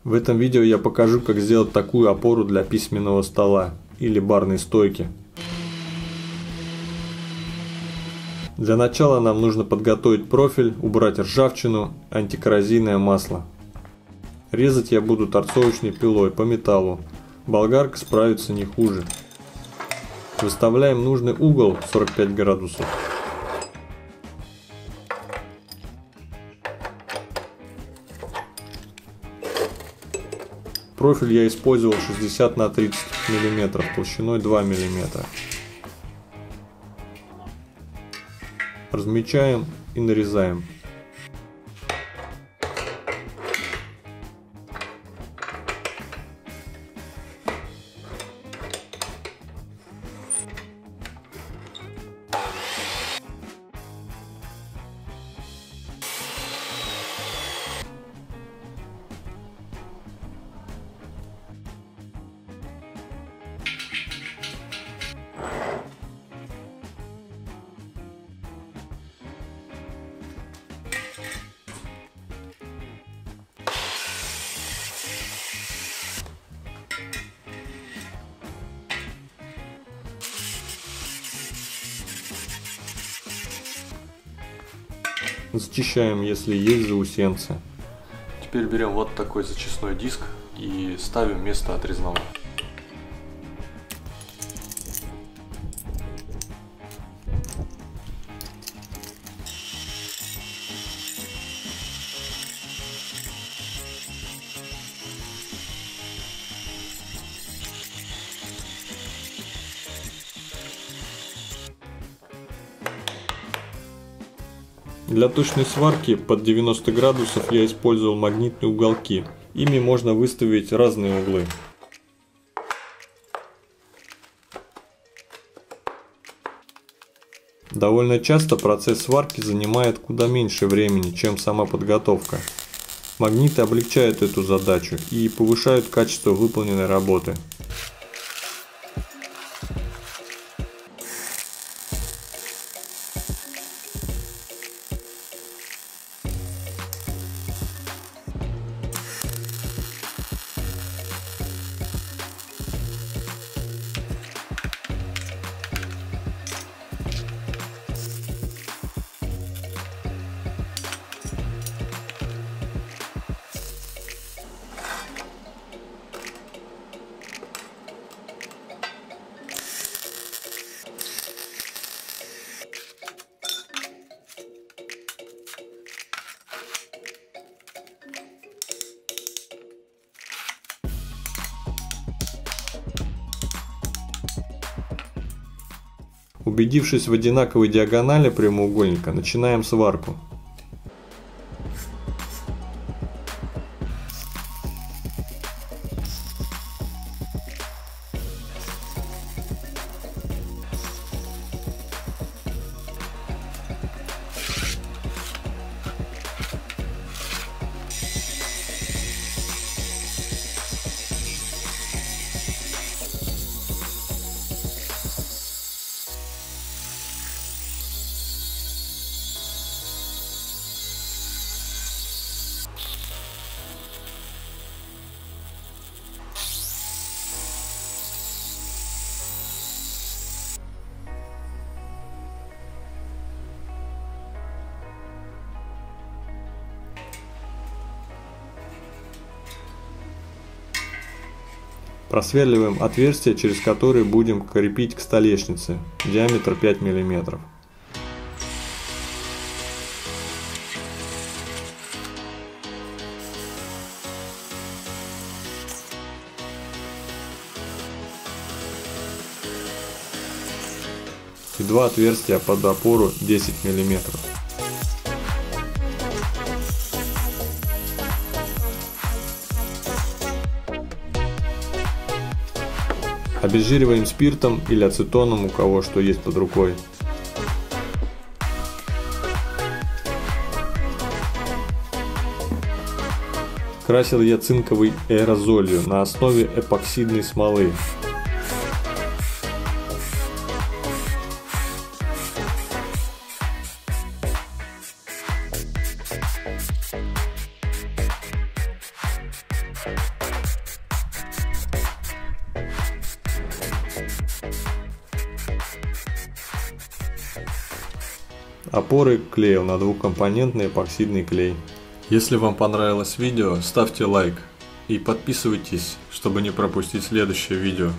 В этом видео я покажу, как сделать такую опору для письменного стола или барной стойки. Для начала нам нужно подготовить профиль, убрать ржавчину, антикоррозийное масло. Резать я буду торцовочной пилой по металлу. Болгарка справится не хуже. Выставляем нужный угол 45 градусов. Профиль я использовал 60 на 30 мм толщиной 2 мм. Размечаем и нарезаем. Зачищаем, если есть заусенцы. Теперь берем вот такой зачистной диск и ставим вместо отрезного. Для точной сварки под 90 градусов я использовал магнитные уголки. Ими можно выставить разные углы. Довольно часто процесс сварки занимает куда меньше времени, чем сама подготовка. Магниты облегчают эту задачу и повышают качество выполненной работы. Убедившись в одинаковой диагонали прямоугольника, начинаем сварку. Просверливаем отверстие, через которое будем крепить к столешнице, диаметр 5 мм. И два отверстия под опору 10 мм. Обезжириваем спиртом или ацетоном, у кого что есть под рукой. Красил я цинковой аэрозолью на основе эпоксидной смолы. Опоры клеил на двухкомпонентный эпоксидный клей. Если вам понравилось видео, ставьте лайк и подписывайтесь, чтобы не пропустить следующее видео.